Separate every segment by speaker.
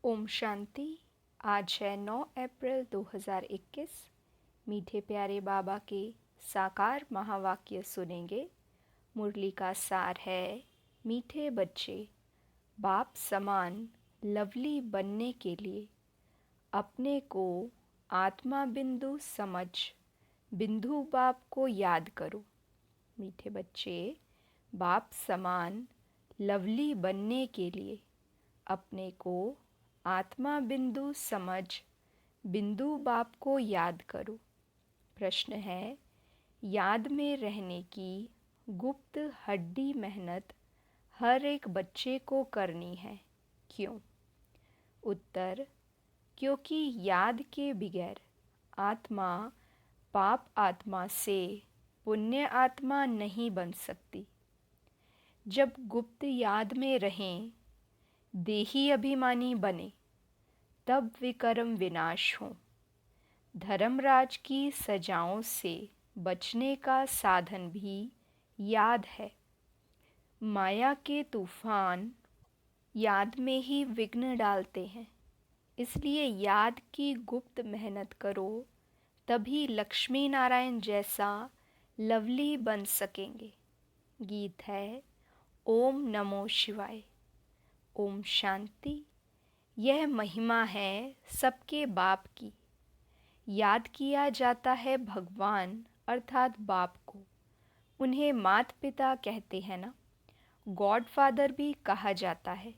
Speaker 1: ओम शांति। आज है 9 अप्रैल 2021। मीठे प्यारे बाबा के साकार महावाक्य सुनेंगे। मुरली का सार है, मीठे बच्चे, बाप समान लवली बनने के लिए अपने को आत्मा बिंदु समझ बिंदु बाप को याद करो। मीठे बच्चे, बाप समान लवली बनने के लिए अपने को आत्मा बिंदु समझ बिंदु बाप को याद करो। प्रश्न है, याद में रहने की गुप्त हड्डी मेहनत हर एक बच्चे को करनी है, क्यों? उत्तर, क्योंकि याद के बगैर आत्मा पाप आत्मा से पुण्य आत्मा नहीं बन सकती। जब गुप्त याद में रहें, देही अभिमानी बने, तब विकर्म विनाश हो। धर्मराज की सजाओं से बचने का साधन भी याद है। माया के तूफान याद में ही विघ्न डालते हैं, इसलिए याद की गुप्त मेहनत करो, तभी लक्ष्मी नारायण जैसा लवली बन सकेंगे। गीत है, ओम नमो शिवाय। ओम शांति। यह महिमा है सबके बाप की। याद किया जाता है भगवान अर्थात बाप को। उन्हें माता पिता कहते हैं ना, गॉड फादर भी कहा जाता है।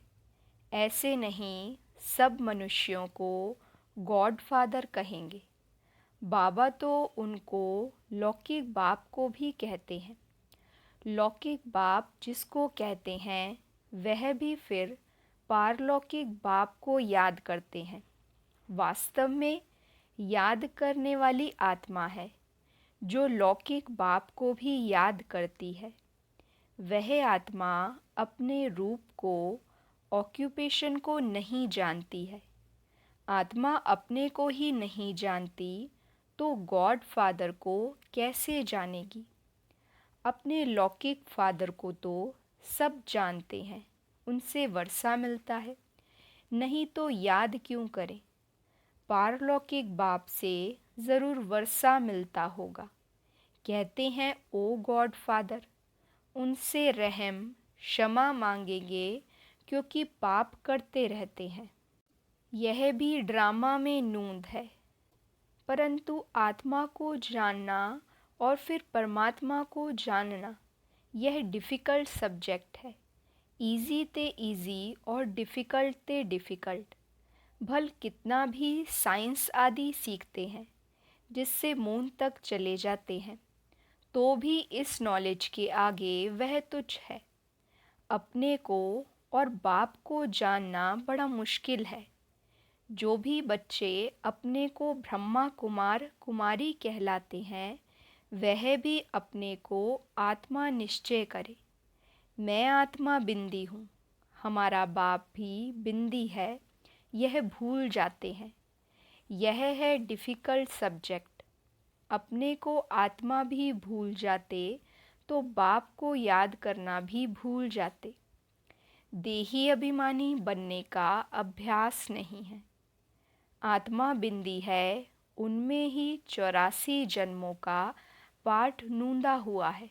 Speaker 1: ऐसे नहीं, सब मनुष्यों को गॉड फादर कहेंगे। बाबा तो उनको लौकिक बाप को भी कहते हैं। लौकिक बाप जिसको कहते हैं, वह भी फिर पारलौकिक बाप को याद करते हैं। वास्तव में याद करने वाली आत्मा है जो लौकिक बाप को भी याद करती है। वह आत्मा अपने रूप को, ऑक्यूपेशन को नहीं जानती है। आत्मा अपने को ही नहीं जानती तो गॉड फादर को कैसे जानेगी? अपने लौकिक फादर को तो सब जानते हैं, उनसे वर्षा मिलता है, नहीं तो याद क्यों करें? पारलौकिक बाप से ज़रूर वर्षा मिलता होगा। कहते हैं, ओ गॉड फादर, उनसे रहम क्षमा मांगेंगे क्योंकि पाप करते रहते हैं। यह भी ड्रामा में नूंद है, परंतु आत्मा को जानना और फिर परमात्मा को जानना, यह डिफ़िकल्ट सब्जेक्ट है। ईजी ते ईजी और डिफ़िकल्ट ते डिफ़िकल्ट। भल कितना भी साइंस आदि सीखते हैं, जिससे मून तक चले जाते हैं, तो भी इस नॉलेज के आगे वह तुच्छ है। अपने को और बाप को जानना बड़ा मुश्किल है। जो भी बच्चे अपने को ब्रह्मा कुमार कुमारी कहलाते हैं, वह भी अपने को आत्मा निश्चय करे। मैं आत्मा बिंदी हूँ, हमारा बाप भी बिंदी है, यह भूल जाते हैं। यह है डिफ़िकल्ट सब्जेक्ट। अपने को आत्मा भी भूल जाते तो बाप को याद करना भी भूल जाते। देही अभिमानी बनने का अभ्यास नहीं है। आत्मा बिंदी है, उनमें ही 84 जन्मों का पाठ नूंदा हुआ है।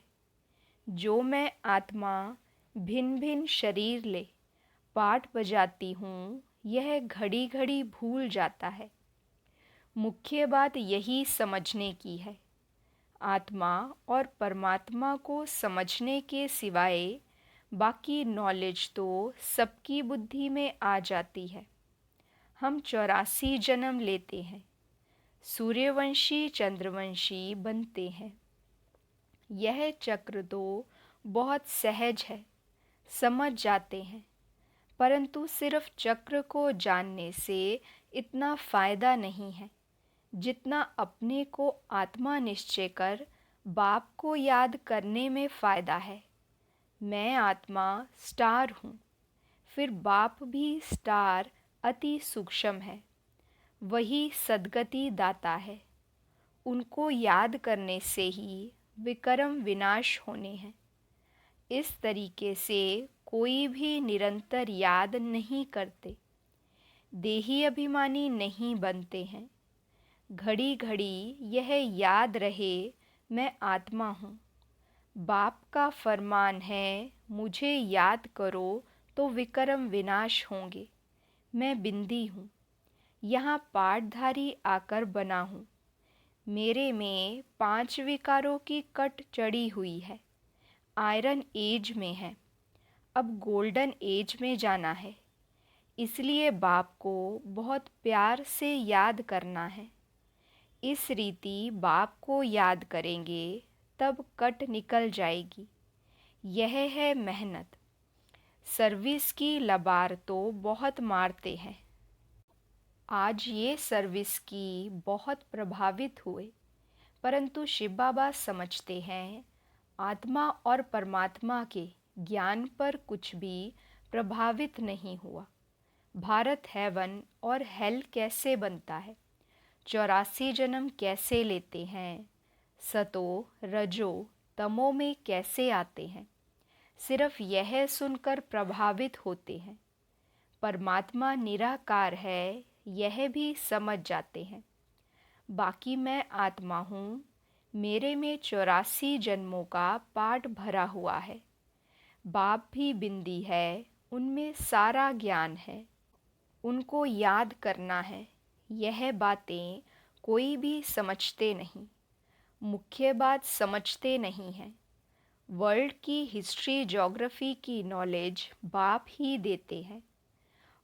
Speaker 1: जो मैं आत्मा भिन्न भिन्न शरीर ले पाठ बजाती हूँ, यह घड़ी घड़ी भूल जाता है। मुख्य बात यही समझने की है। आत्मा और परमात्मा को समझने के सिवाय बाकी नॉलेज तो सबकी बुद्धि में आ जाती है। हम 84 जन्म लेते हैं, सूर्यवंशी चंद्रवंशी बनते हैं। यह चक्र तो बहुत सहज है, समझ जाते हैं, परंतु सिर्फ चक्र को जानने से इतना फ़ायदा नहीं है जितना अपने को आत्मा निश्चय कर बाप को याद करने में फ़ायदा है। मैं आत्मा स्टार हूँ, फिर बाप भी स्टार अति सूक्ष्म है, वही सद्गति दाता है। उनको याद करने से ही विकर्म विनाश होने हैं। इस तरीके से कोई भी निरंतर याद नहीं करते। देही अभिमानी नहीं बनते हैं। घड़ी घड़ी यह याद रहे मैं आत्मा हूँ। बाप का फरमान है मुझे याद करो तो विक्रम विनाश होंगे। मैं बिंदी हूँ, यहाँ पाठधारी आकर बना हूँ। मेरे में 5 विकारों की कट चढ़ी हुई है। आयरन एज में है, अब गोल्डन एज में जाना है। इसलिए बाप को बहुत प्यार से याद करना है। इस रीति बाप को याद करेंगे तब कट निकल जाएगी। यह है मेहनत। सर्विस की लबार तो बहुत मारते हैं। आज ये सर्विस की बहुत प्रभावित हुए, परंतु शिव बाबा समझते हैं आत्मा और परमात्मा के ज्ञान पर कुछ भी प्रभावित नहीं हुआ। भारत हेवन और हेल कैसे बनता है, 84 जन्म कैसे लेते हैं, सतो रजो तमो में कैसे आते हैं, सिर्फ यह सुनकर प्रभावित होते हैं। परमात्मा निराकार है यह भी समझ जाते हैं। बाकी मैं आत्मा हूँ, मेरे में 84 जन्मों का पाठ भरा हुआ है। बाप भी बिंदी है, उनमें सारा ज्ञान है। उनको याद करना है। यह बातें कोई भी समझते नहीं। मुख्य बात समझते नहीं हैं। वर्ल्ड की हिस्ट्री ज्योग्राफी की नॉलेज बाप ही देते हैं।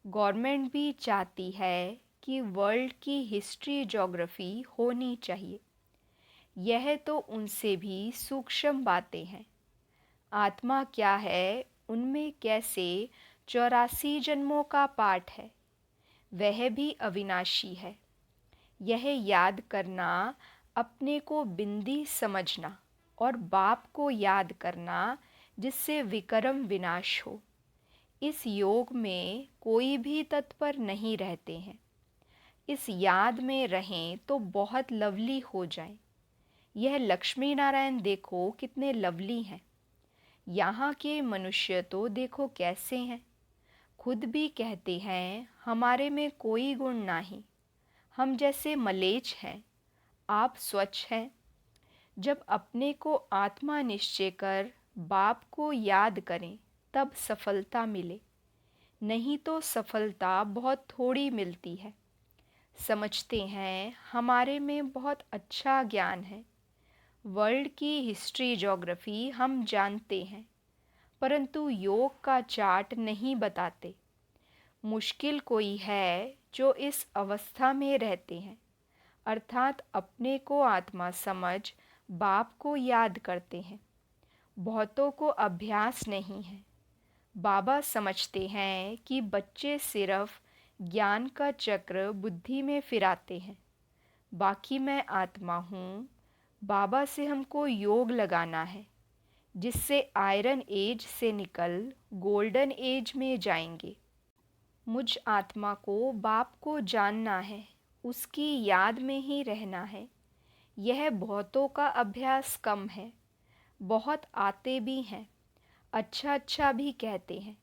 Speaker 1: गवर्नमेंट भी चाहती है कि वर्ल्ड की हिस्ट्री ज्योग्राफी होनी चाहिए। यह तो उनसे भी सूक्ष्म बातें हैं। आत्मा क्या है, उनमें कैसे 84 जन्मों का पाठ है, वह भी अविनाशी है। यह याद करना, अपने को बिंदी समझना और बाप को याद करना जिससे विक्रम विनाश हो। इस योग में कोई भी तत्पर नहीं रहते हैं। इस याद में रहें तो बहुत लवली हो जाएं। यह लक्ष्मी नारायण देखो कितने लवली हैं। यहाँ के मनुष्य तो देखो कैसे हैं। खुद भी कहते हैं हमारे में कोई गुण नहीं, हम जैसे मलेच्छ हैं, आप स्वच्छ हैं। जब अपने को आत्मा निश्चय कर बाप को याद करें तब सफलता मिले, नहीं तो सफलता बहुत थोड़ी मिलती है। समझते हैं हमारे में बहुत अच्छा ज्ञान है। वर्ल्ड की हिस्ट्री ज्योग्राफी हम जानते हैं, परंतु योग का चार्ट नहीं बताते। मुश्किल कोई है जो इस अवस्था में रहते हैं, अर्थात अपने को आत्मा समझ बाप को याद करते हैं। बहुतों को अभ्यास नहीं है। बाबा समझते हैं कि बच्चे सिर्फ ज्ञान का चक्र बुद्धि में फिराते हैं। बाकी मैं आत्मा हूँ। बाबा से हमको योग लगाना है, जिससे आयरन एज से निकल गोल्डन एज में जाएंगे। मुझ आत्मा को बाप को जानना है, उसकी याद में ही रहना है। यह बहुतों का अभ्यास कम है। बहुत आते भी हैं, अच्छा अच्छा भी कहते हैं,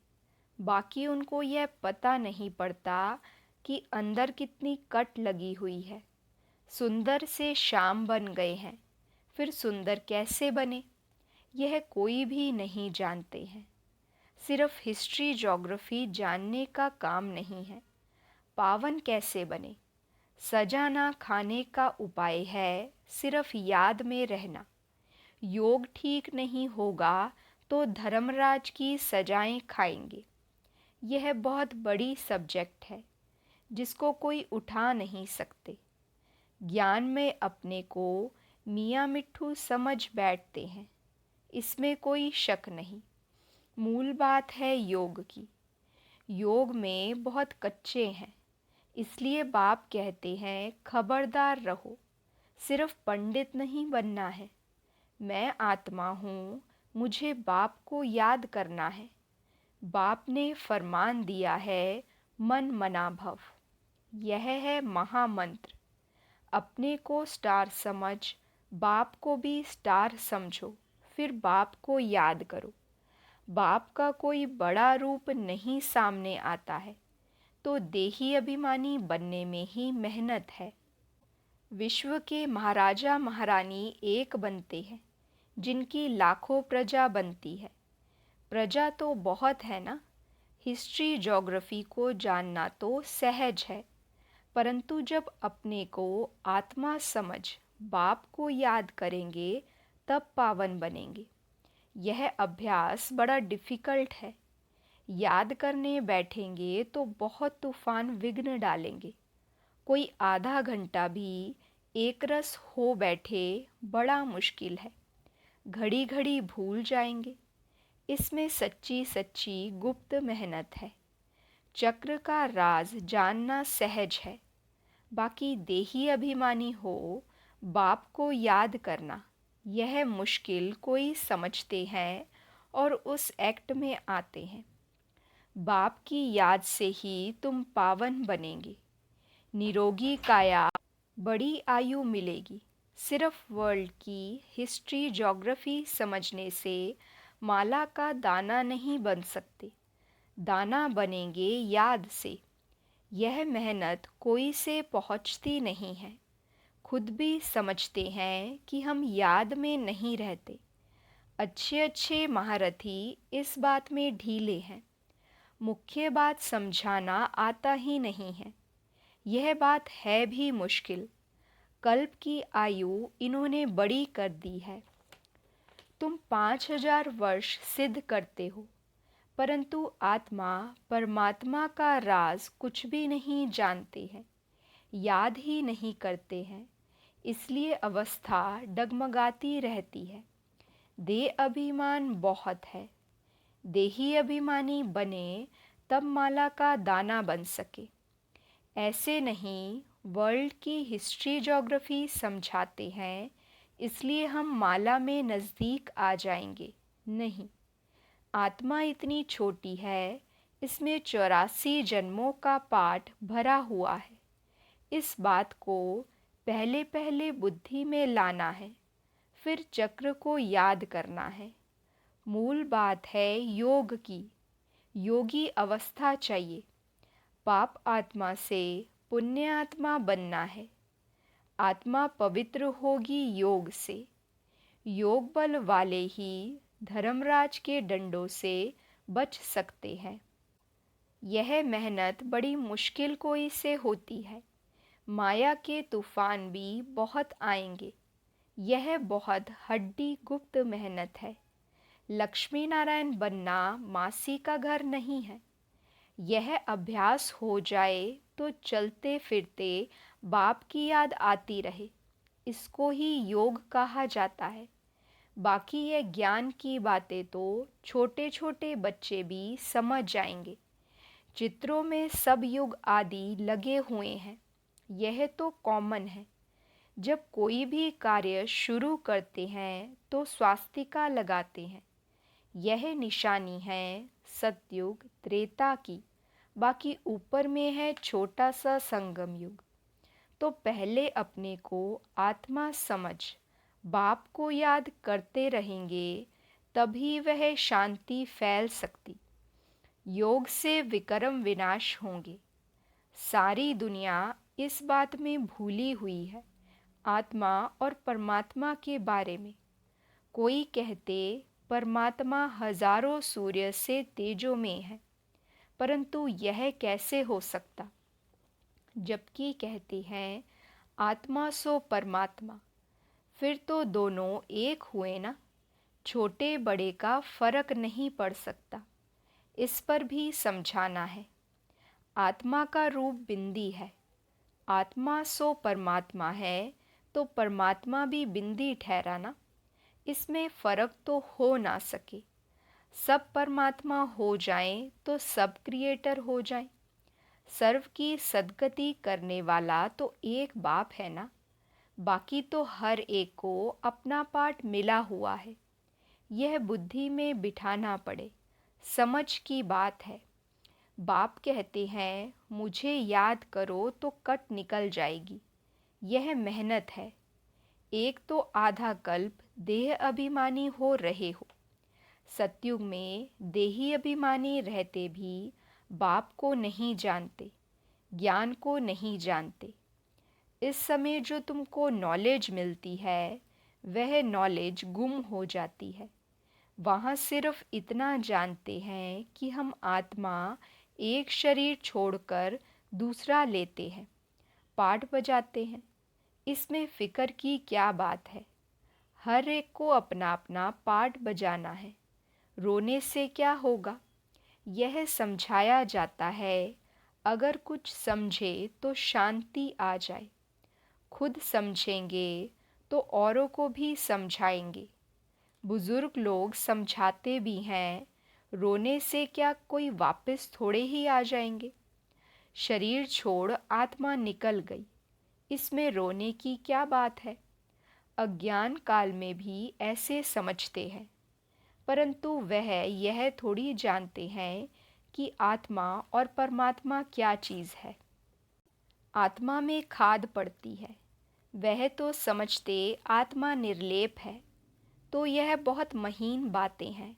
Speaker 1: बाकी उनको यह पता नहीं पड़ता कि अंदर कितनी कट लगी हुई है। सुंदर से श्याम बन गए हैं, फिर सुंदर कैसे बने यह कोई भी नहीं जानते हैं। सिर्फ हिस्ट्री ज्योग्राफी जानने का काम नहीं है। पावन कैसे बने, सजाना खाने का उपाय है, सिर्फ याद में रहना। योग ठीक नहीं होगा तो धर्मराज की सजाएं खाएंगे। यह बहुत बड़ी सब्जेक्ट है जिसको कोई उठा नहीं सकते। ज्ञान में अपने को मियाँ मिट्ठू समझ बैठते हैं, इसमें कोई शक नहीं। मूल बात है योग की। योग में बहुत कच्चे हैं, इसलिए बाप कहते हैं खबरदार रहो, सिर्फ पंडित नहीं बनना है। मैं आत्मा हूँ, मुझे बाप को याद करना है। बाप ने फरमान दिया है मन मना भव, यह है महामंत्र। अपने को स्टार समझ बाप को भी स्टार समझो, फिर बाप को याद करो। बाप का कोई बड़ा रूप नहीं सामने आता है, तो देही अभिमानी बनने में ही मेहनत है। विश्व के महाराजा महारानी एक बनते हैं जिनकी लाखों प्रजा बनती है। प्रजा तो बहुत है ना। हिस्ट्री ज्योग्राफी को जानना तो सहज है, परंतु जब अपने को आत्मा समझ बाप को याद करेंगे तब पावन बनेंगे। यह अभ्यास बड़ा डिफ़िकल्ट है। याद करने बैठेंगे तो बहुत तूफान विघ्न डालेंगे। कोई आधा घंटा भी एक रस हो बैठे बड़ा मुश्किल है। घड़ी घड़ी भूल जाएंगे। इसमें सच्ची सच्ची गुप्त मेहनत है। चक्र का राज जानना सहज है। बाकी देही अभिमानी हो बाप को याद करना, यह मुश्किल कोई समझते हैं और उस एक्ट में आते हैं। बाप की याद से ही तुम पावन बनेंगे। निरोगी काया, बड़ी आयु मिलेगी। सिर्फ वर्ल्ड की हिस्ट्री ज्योग्राफी समझने से माला का दाना नहीं बन सकते। दाना बनेंगे याद से। यह मेहनत कोई से पहुंचती नहीं है। खुद भी समझते हैं कि हम याद में नहीं रहते। अच्छे अच्छे महारथी इस बात में ढीले हैं। मुख्य बात समझाना आता ही नहीं है। यह बात है भी मुश्किल। कल्प की आयु इन्होंने बड़ी कर दी है। तुम 5000 वर्ष सिद्ध करते हो, परंतु आत्मा परमात्मा का राज कुछ भी नहीं जानते हैं, याद ही नहीं करते हैं। इसलिए अवस्था डगमगाती रहती है। देह अभिमान बहुत है। देही अभिमानी बने तब माला का दाना बन सके। ऐसे नहीं, वर्ल्ड की हिस्ट्री ज्योग्राफी समझाते हैं इसलिए हम माला में नज़दीक आ जाएंगे। नहीं, आत्मा इतनी छोटी है, इसमें 84 जन्मों का पाठ भरा हुआ है। इस बात को पहले पहले बुद्धि में लाना है, फिर चक्र को याद करना है। मूल बात है योग की। योगी अवस्था चाहिए। पाप आत्मा से पुण्य आत्मा बनना है। आत्मा पवित्र होगी योग से। योग बल वाले ही धर्मराज के डंडों से बच सकते हैं। यह मेहनत बड़ी मुश्किल कोई से होती है। माया के तूफान भी बहुत आएंगे। यह बहुत हड्डी गुप्त मेहनत है। लक्ष्मी नारायण बनना मासी का घर नहीं है। यह अभ्यास हो जाए तो चलते फिरते बाप की याद आती रहे। इसको ही योग कहा जाता है। बाकी ये ज्ञान की बातें तो छोटे छोटे बच्चे भी समझ जाएंगे। चित्रों में सब युग आदि लगे हुए हैं। यह तो कॉमन है। जब कोई भी कार्य शुरू करते हैं तो स्वास्तिका लगाते हैं। यह निशानी है सतयुग त्रेता की। बाकी ऊपर में है छोटा सा संगम युग। तो पहले अपने को आत्मा समझ बाप को याद करते रहेंगे, तभी वह शांति फैल सकती। योग से विक्रम विनाश होंगे। सारी दुनिया इस बात में भूली हुई है, आत्मा और परमात्मा के बारे में। कोई कहते परमात्मा हजारों सूर्य से तेजों में है, परंतु यह कैसे हो सकता? जबकि कहते हैं आत्मा सो परमात्मा। फिर तो दोनों एक हुए ना। छोटे बड़े का फर्क नहीं पड़ सकता। इस पर भी समझाना है। आत्मा का रूप बिंदी है। आत्मा सो परमात्मा है तो परमात्मा भी बिंदी ठहरा ना। इसमें फर्क तो हो ना सके। सब परमात्मा हो जाएं तो सब क्रिएटर हो जाएं। सर्व की सद्गति करने वाला तो एक बाप है ना। बाकी तो हर एक को अपना पार्ट मिला हुआ है। यह बुद्धि में बिठाना पड़े। समझ की बात है। बाप कहते हैं मुझे याद करो तो कट निकल जाएगी। यह मेहनत है। एक तो आधा कल्प देह अभिमानी हो रहे हो। सतयुग में देही अभिमानी रहते भी बाप को नहीं जानते, ज्ञान को नहीं जानते। इस समय जो तुमको नॉलेज मिलती है वह नॉलेज गुम हो जाती है। वहाँ सिर्फ इतना जानते हैं कि हम आत्मा एक शरीर छोड़कर दूसरा लेते हैं, पाठ बजाते हैं। इसमें फ़िक्र की क्या बात है? हर एक को अपना अपना पार्ट बजाना है। रोने से क्या होगा? यह समझाया जाता है। अगर कुछ समझे तो शांति आ जाए। खुद समझेंगे तो औरों को भी समझाएंगे। बुजुर्ग लोग समझाते भी हैं, रोने से क्या कोई वापस थोड़े ही आ जाएंगे? शरीर छोड़ आत्मा निकल गई, इसमें रोने की क्या बात है? अज्ञान काल में भी ऐसे समझते हैं, परंतु वह यह थोड़ी जानते हैं कि आत्मा और परमात्मा क्या चीज़ है। आत्मा में खाद पड़ती है, वह तो समझते आत्मा निर्लेप है। तो यह बहुत महीन बातें हैं।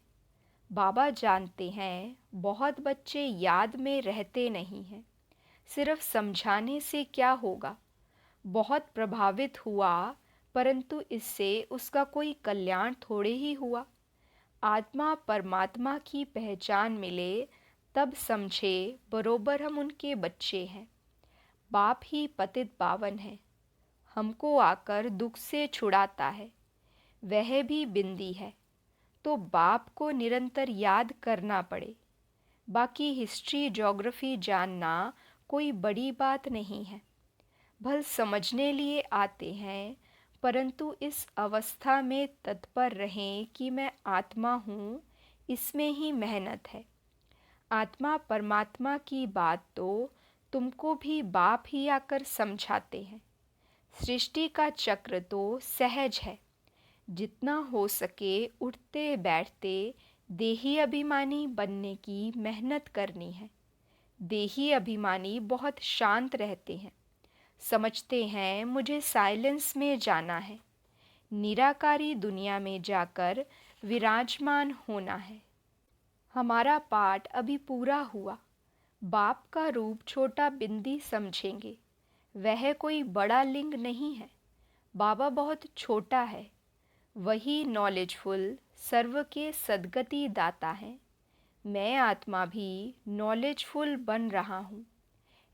Speaker 1: बाबा जानते हैं बहुत बच्चे याद में रहते नहीं हैं। सिर्फ समझाने से क्या होगा? बहुत प्रभावित हुआ, परंतु इससे उसका कोई कल्याण थोड़े ही हुआ। आत्मा परमात्मा की पहचान मिले तब समझे बरोबर हम उनके बच्चे हैं। बाप ही पतित पावन है, हमको आकर दुख से छुड़ाता है। वह भी बिंदी है, तो बाप को निरंतर याद करना पड़े। बाकी हिस्ट्री ज्योग्राफी जानना कोई बड़ी बात नहीं है। भल समझने लिए आते हैं, परंतु इस अवस्था में तत्पर रहें कि मैं आत्मा हूँ, इसमें ही मेहनत है। आत्मा परमात्मा की बात तो तुमको भी बाप ही आकर समझाते हैं। सृष्टि का चक्र तो सहज है। जितना हो सके उठते बैठते देही अभिमानी बनने की मेहनत करनी है। देही अभिमानी बहुत शांत रहते हैं, समझते हैं मुझे साइलेंस में जाना है, निराकारी दुनिया में जाकर विराजमान होना है। हमारा पाठ अभी पूरा हुआ। बाप का रूप छोटा बिंदी समझेंगे, वह कोई बड़ा लिंग नहीं है। बाबा बहुत छोटा है, वही नॉलेजफुल सर्व के सद्गति दाता है। मैं आत्मा भी नॉलेजफुल बन रहा हूँ।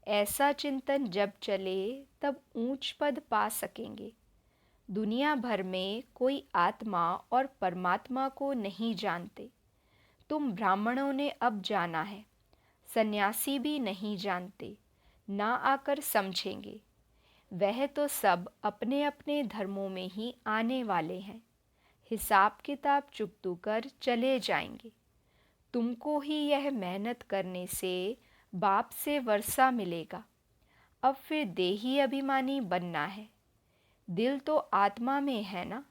Speaker 1: ऐसा चिंतन जब चले तब ऊंच पद पा सकेंगे। दुनिया भर में कोई आत्मा और परमात्मा को नहीं जानते। तुम ब्राह्मणों ने अब जाना है, सन्यासी भी नहीं जानते, ना आकर समझेंगे। वह तो सब अपने अपने धर्मों में ही आने वाले हैं, हिसाब किताब चुकतू कर चले जाएंगे। तुमको ही यह मेहनत करने से बाप से वर्षा मिलेगा। अब फिर देही अभिमानी बनना है। दिल तो आत्मा में है ना,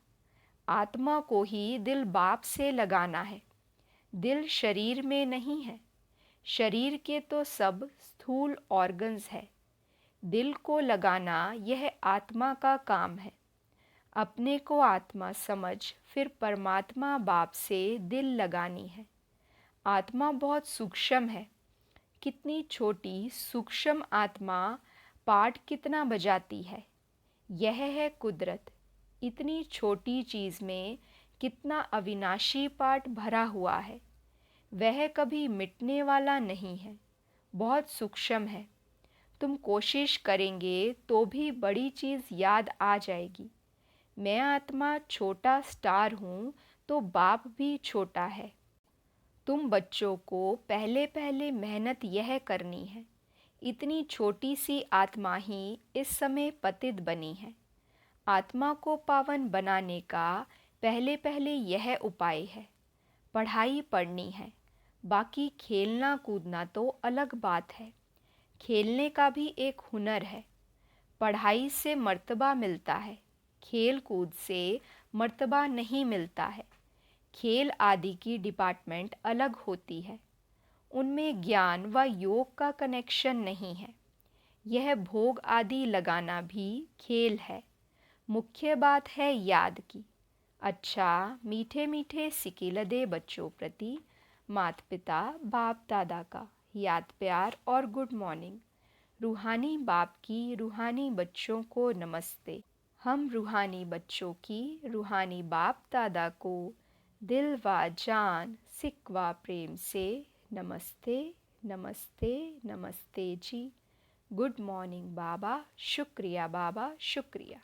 Speaker 1: आत्मा को ही दिल बाप से लगाना है। दिल शरीर में नहीं है, शरीर के तो सब स्थूल ऑर्गन्स है। दिल को लगाना यह आत्मा का काम है। अपने को आत्मा समझ फिर परमात्मा बाप से दिल लगानी है। आत्मा बहुत सूक्ष्म है। कितनी छोटी सूक्ष्म आत्मा पाठ कितना बजाती है। यह है कुदरत। इतनी छोटी चीज़ में कितना अविनाशी पाठ भरा हुआ है। वह कभी मिटने वाला नहीं है, बहुत सूक्ष्म है। तुम कोशिश करेंगे तो भी बड़ी चीज़ याद आ जाएगी। मैं आत्मा छोटा स्टार हूँ तो बाप भी छोटा है। तुम बच्चों को पहले पहले मेहनत यह करनी है। इतनी छोटी सी आत्मा ही इस समय पतित बनी है। आत्मा को पावन बनाने का पहले पहले यह उपाय है। पढ़ाई पढ़नी है, बाकी खेलना कूदना तो अलग बात है। खेलने का भी एक हुनर है। पढ़ाई से मर्तबा मिलता है, खेल कूद से मर्तबा नहीं मिलता है। खेल आदि की डिपार्टमेंट अलग होती है, उनमें ज्ञान व योग का कनेक्शन नहीं है। यह भोग आदि लगाना भी खेल है। मुख्य बात है याद की। अच्छा, मीठे मीठे सिके लदे बच्चों प्रति माता पिता बाप दादा का याद प्यार और गुड मॉर्निंग। रूहानी बाप की रूहानी बच्चों को नमस्ते। हम रूहानी बच्चों की रूहानी बाप दादा को दिल व जान सिक व प्रेम से नमस्ते नमस्ते नमस्ते जी। गुड मॉर्निंग बाबा, शुक्रिया बाबा शुक्रिया।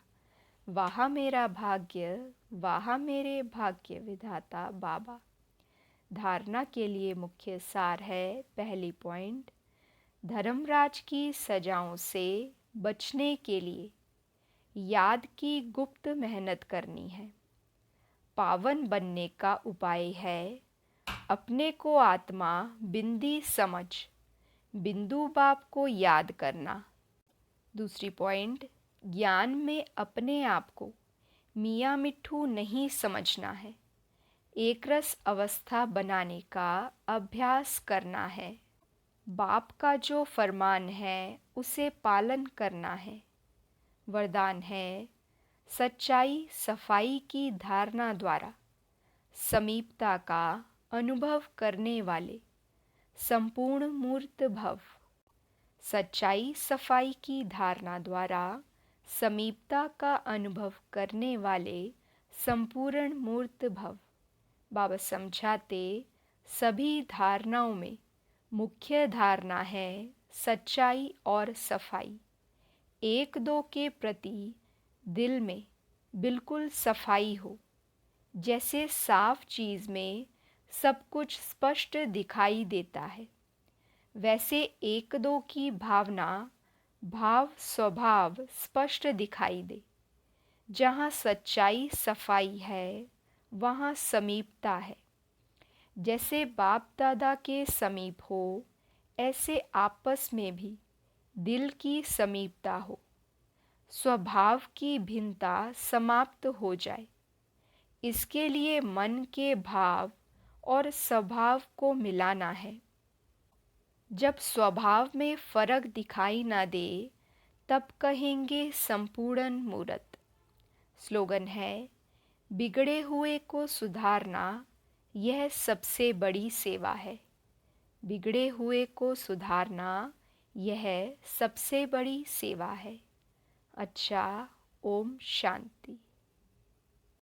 Speaker 1: वाह मेरा भाग्य, वाह मेरे भाग्य विधाता बाबा। धारणा के लिए मुख्य सार है। पहली पॉइंट, धर्मराज की सजाओं से बचने के लिए याद की गुप्त मेहनत करनी है। पावन बनने का उपाय है अपने को आत्मा बिंदी समझ बिंदु बाप को याद करना। दूसरी पॉइंट, ज्ञान में अपने आप को मियाँ मिट्ठू नहीं समझना है। एक रस अवस्था बनाने का अभ्यास करना है। बाप का जो फरमान है उसे पालन करना है। वरदान है सच्चाई सफाई की धारणा द्वारा समीपता का अनुभव करने वाले संपूर्ण मूर्त भव। सच्चाई सफाई की धारणा द्वारा समीपता का अनुभव करने वाले संपूर्ण मूर्त भव। बाबा समझाते, सभी धारणाओं में मुख्य धारणा है सच्चाई और सफाई। एक दो के प्रति दिल में बिल्कुल सफाई हो, जैसे साफ चीज़ में सब कुछ स्पष्ट दिखाई देता है, वैसे एक दो की भावना भाव स्वभाव स्पष्ट दिखाई दे। जहाँ सच्चाई सफाई है वहाँ समीपता है। जैसे बाप दादा के समीप हो, ऐसे आपस में भी दिल की समीपता हो, स्वभाव की भिन्नता समाप्त हो जाए। इसके लिए मन के भाव और स्वभाव को मिलाना है। जब स्वभाव में फर्क दिखाई ना दे तब कहेंगे संपूर्ण मूर्त। स्लोगन है, बिगड़े हुए को सुधारना यह सबसे बड़ी सेवा है। बिगड़े हुए को सुधारना यह सबसे बड़ी सेवा है। अच्छा, ओम शांति।